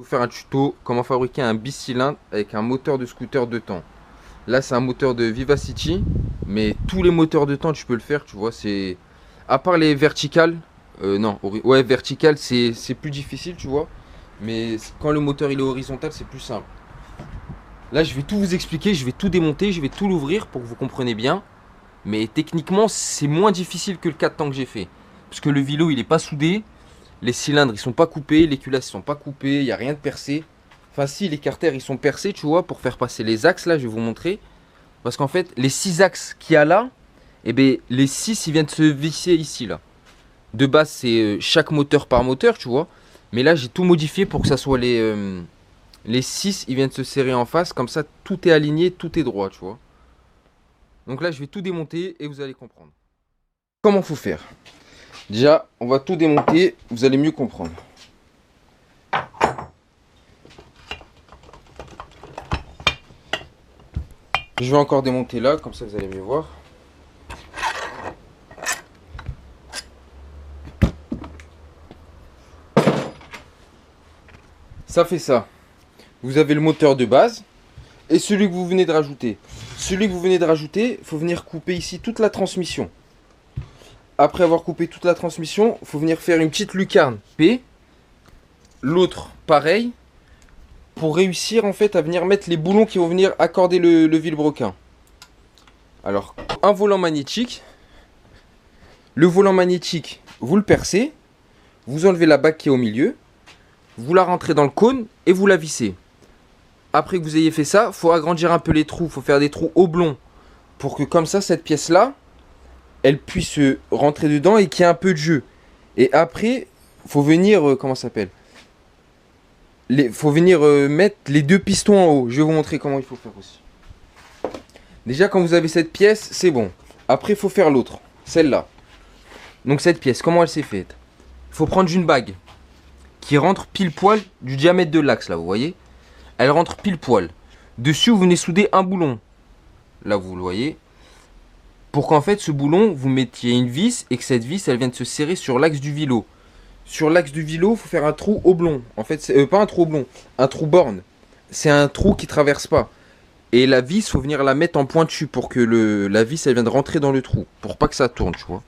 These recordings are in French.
faire un tuto comment fabriquer un bicylindre avec un moteur de scooter de temps. Là c'est un moteur de Vivacity, mais tous les moteurs de temps tu peux le faire, tu vois, c'est... À part les verticales, non, ouais vertical c'est plus difficile, tu vois, mais quand le moteur il est horizontal c'est plus simple. Là je vais tout vous expliquer, je vais tout démonter, je vais tout l'ouvrir pour que vous compreniez bien, mais techniquement c'est moins difficile que le 4 temps que j'ai fait, parce que le vélo il est pas soudé. Les cylindres ils sont pas coupés, les culasses ils sont pas coupées, il n'y a rien de percé. Enfin si, les carters ils sont percés, tu vois, pour faire passer les axes là, je vais vous montrer. Parce qu'en fait, les 6 axes qu'il y a là, eh ben, les 6 ils viennent de se visser ici là. De base c'est chaque moteur par moteur, tu vois. Mais là j'ai tout modifié pour que ça soit les 6 ils viennent se serrer en face, comme ça tout est aligné, tout est droit, tu vois. Donc là je vais tout démonter et vous allez comprendre. Comment faut faire? Déjà, on va tout démonter, vous allez mieux comprendre. Je vais encore démonter là, comme ça vous allez mieux voir. Ça fait ça. Vous avez le moteur de base et celui que vous venez de rajouter. Celui que vous venez de rajouter, il faut venir couper ici toute la transmission. Après avoir coupé toute la transmission, il faut venir faire une petite lucarne P. L'autre, pareil. Pour réussir en fait à venir mettre les boulons qui vont venir accorder le vilebrequin. Alors, un volant magnétique. Le volant magnétique, vous le percez. Vous enlevez la bague qui est au milieu. Vous la rentrez dans le cône et vous la vissez. Après que vous ayez fait ça, il faut agrandir un peu les trous. Il faut faire des trous oblongs. Pour que comme ça, cette pièce-là, elle puisse rentrer dedans et qu'il y ait un peu de jeu. Et après, il faut venir, comment ça s'appelle? Faut venir mettre les deux pistons en haut. Je vais vous montrer comment il faut faire aussi. Déjà, quand vous avez cette pièce, c'est bon. Après, il faut faire l'autre. Celle-là. Donc cette pièce, comment elle s'est faite? Il faut prendre une bague qui rentre pile poil du diamètre de l'axe, là, vous voyez? Elle rentre pile poil. Dessus, vous venez souder un boulon. Là, vous le voyez. Pour qu'en fait, ce boulon, vous mettiez une vis et que cette vis, elle vienne se serrer sur l'axe du vélo. Sur l'axe du vélo, il faut faire un trou oblong. En fait, c'est pas un trou oblong, un trou borne. C'est un trou qui traverse pas. Et la vis, il faut venir la mettre en pointu pour que la vis, elle vienne rentrer dans le trou. Pour pas que ça tourne, tu vois.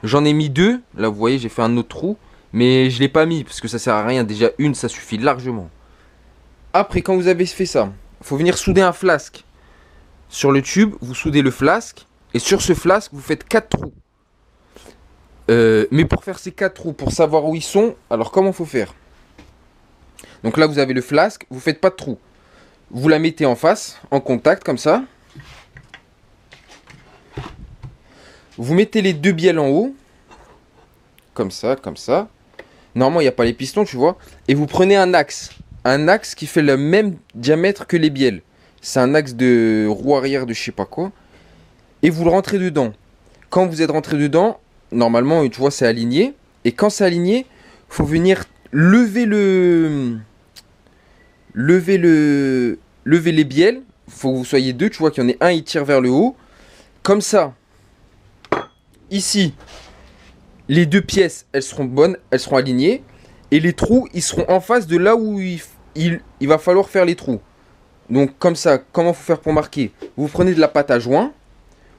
J'en ai mis deux. Là, vous voyez, j'ai fait un autre trou. Mais je l'ai pas mis parce que ça sert à rien. Déjà, une, ça suffit largement. Après, quand vous avez fait ça, il faut venir souder un flasque. Sur le tube, vous soudez le flasque. Et sur ce flasque, vous faites 4 trous. Mais pour faire ces 4 trous, pour savoir où ils sont, alors comment faut faire? Donc là, vous avez le flasque, vous faites pas de trou. Vous la mettez en face, en contact, comme ça. Vous mettez les deux bielles en haut. Comme ça, comme ça. Normalement, il n'y a pas les pistons, tu vois. Et vous prenez un axe. Un axe qui fait le même diamètre que les bielles. C'est un axe de roue arrière de je sais pas quoi. Et vous le rentrez dedans. Quand vous êtes rentré dedans, normalement, tu vois, c'est aligné. Et quand c'est aligné, faut venir lever les bielles. Faut que vous soyez deux, tu vois qu'il y en ait un, il tire vers le haut. Comme ça, ici, les deux pièces, elles seront bonnes, elles seront alignées. Et les trous, ils seront en face de là où il va falloir faire les trous. Donc comme ça, comment faut faire pour marquer? Vous prenez de la pâte à joint.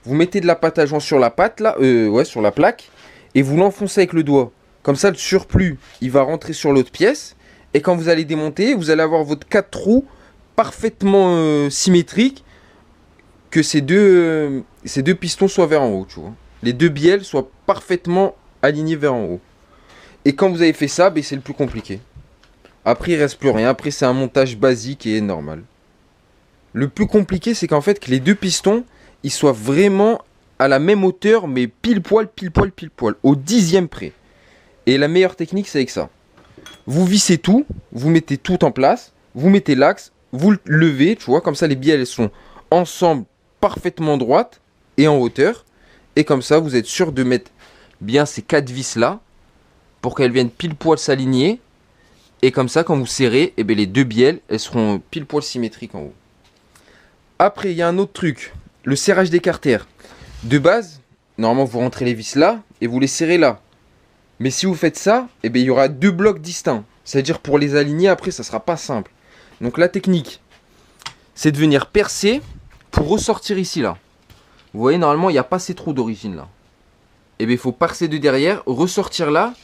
Vous mettez de la pâte à joint sur la pâte, là, ouais, sur la plaque, et vous l'enfoncez avec le doigt. Comme ça, le surplus, il va rentrer sur l'autre pièce. Et quand vous allez démonter, vous allez avoir votre 4 trous parfaitement symétriques, que ces deux pistons soient vers en haut, tu vois. Les deux bielles soient parfaitement alignées vers en haut. Et quand vous avez fait ça, ben, c'est le plus compliqué. Après, il reste plus rien. Après, c'est un montage basique et normal. Le plus compliqué, c'est qu'en fait, que les deux pistons, ils soient vraiment à la même hauteur, mais pile poil, au 10e près. Et la meilleure technique, c'est avec ça. Vous vissez tout, vous mettez tout en place, vous mettez l'axe, vous le levez, tu vois, comme ça les bielles elles sont ensemble parfaitement droites et en hauteur. Et comme ça, vous êtes sûr de mettre bien ces 4 vis là, pour qu'elles viennent pile poil s'aligner. Et comme ça, quand vous serrez, eh bien, les deux bielles, elles seront pile poil symétriques en haut. Après, il y a un autre truc. Le serrage des carters. De base, normalement, vous rentrez les vis là et vous les serrez là. Mais si vous faites ça, eh bien, il y aura deux blocs distincts. C'est-à-dire pour les aligner après, ça sera pas simple. Donc la technique, c'est de venir percer pour ressortir ici là. Vous voyez, normalement, il n'y a pas ces trous d'origine là. Et bien il faut percer de derrière, ressortir là,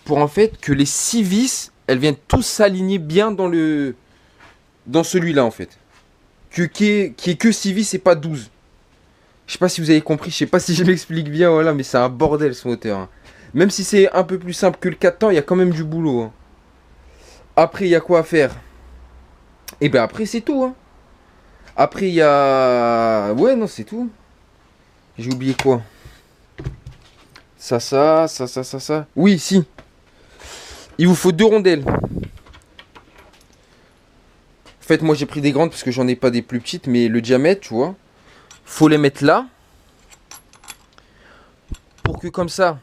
pour en fait que les 6 vis, elles viennent tous s'aligner bien dans celui-là en fait. Qui est que 6 vis et pas 12. Je sais pas si vous avez compris, je sais pas si je m'explique bien, voilà, mais c'est un bordel ce moteur, hein. Même si c'est un peu plus simple que le 4 temps, il y a quand même du boulot, hein. Après, il y a quoi à faire? Et ben après, c'est tout, hein. Après, il y a... Ouais, non, c'est tout. J'ai oublié quoi? Ça. Oui, si. Il vous faut 2 rondelles. En fait, moi, j'ai pris des grandes parce que j'en ai pas des plus petites, mais le diamètre, tu vois, faut les mettre là. Pour que comme ça,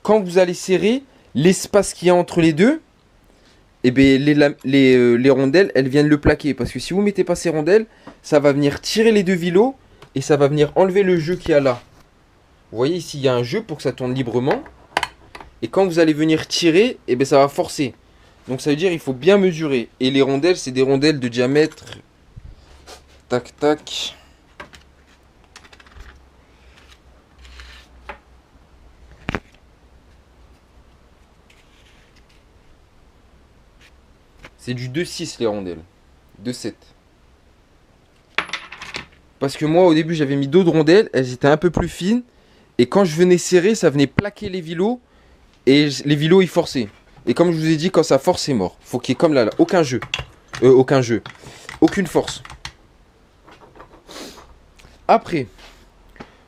quand vous allez serrer, l'espace qu'il y a entre les deux, et ben les rondelles, elles viennent le plaquer. Parce que si vous mettez pas ces rondelles, ça va venir tirer les deux vilos et ça va venir enlever le jeu qu'il y a là. Vous voyez ici, il y a un jeu pour que ça tourne librement. Et quand vous allez venir tirer, et ben ça va forcer. Donc ça veut dire il faut bien mesurer. Et les rondelles, c'est des rondelles de diamètre. Tac, tac. C'est du 2,6 les rondelles. 2,7. Parce que moi, au début, j'avais mis d'autres rondelles. Elles étaient un peu plus fines. Et quand je venais serrer, ça venait plaquer les vilos. Et les vilos, ils forçaient. Et comme je vous ai dit, quand ça force, c'est mort. Faut qu'il y ait comme là. Aucun jeu. Aucune force. Après,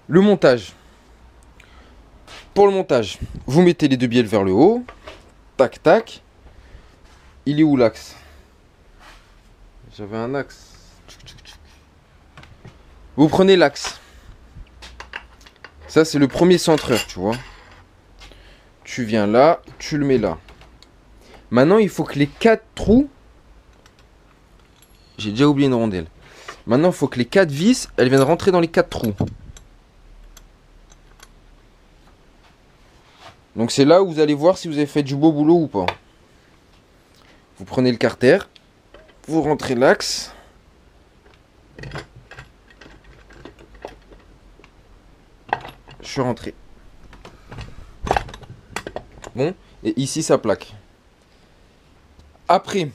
le montage. Pour le montage, vous mettez les deux bielles vers le haut. Tac, tac. Il est où l'axe? J'avais un axe. Vous prenez l'axe. Ça, c'est le premier centreur, tu vois. Tu viens là, tu le mets là. Maintenant, il faut que les 4 trous... J'ai déjà oublié une rondelle. Maintenant, il faut que les 4 vis, elles viennent rentrer dans les 4 trous. Donc, c'est là où vous allez voir si vous avez fait du beau boulot ou pas. Vous prenez le carter. Vous rentrez l'axe. Je suis rentré. Bon, et ici ça plaque. Après,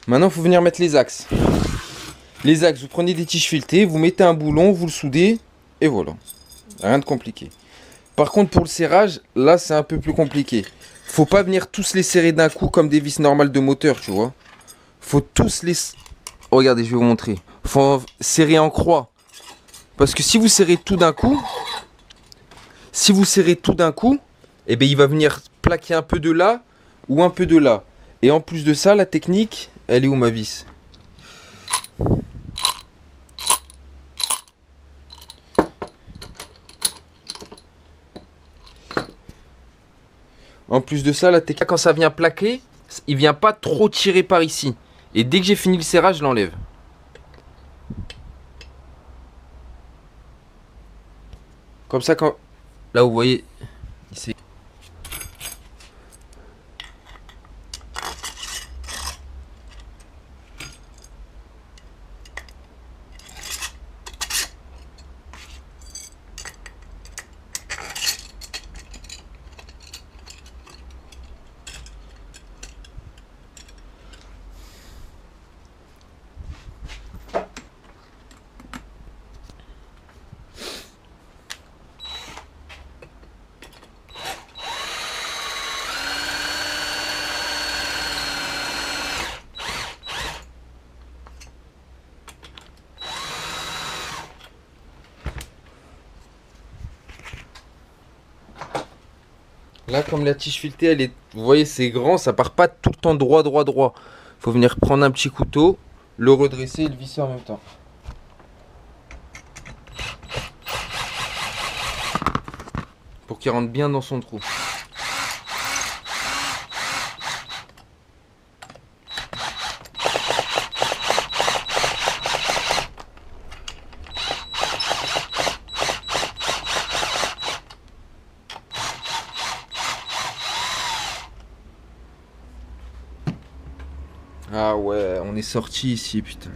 maintenant il faut venir mettre les axes. Les axes, vous prenez des tiges filetées, vous mettez un boulon, vous le soudez, et voilà. Rien de compliqué. Par contre, pour le serrage, là c'est un peu plus compliqué. Faut pas venir tous les serrer d'un coup comme des vis normales de moteur, tu vois. Faut tous les... Regardez, je vais vous montrer. Faut serrer en croix. Parce que si vous serrez tout d'un coup, eh ben, il va venir plaquer un peu de là ou un peu de là. Et en plus de ça, la technique, elle est où ma vis? En plus de ça, la technique, quand ça vient plaquer, il vient pas trop tirer par ici. Et dès que j'ai fini le serrage, je l'enlève. Comme ça, quand... Là, vous voyez... Ici. Là, comme la tige filetée, elle est, vous voyez, c'est grand, ça part pas tout le temps droit. Faut venir prendre un petit couteau, le redresser et le visser en même temps. Pour qu'il rentre bien dans son trou. Ah ouais, on est sorti ici, putain.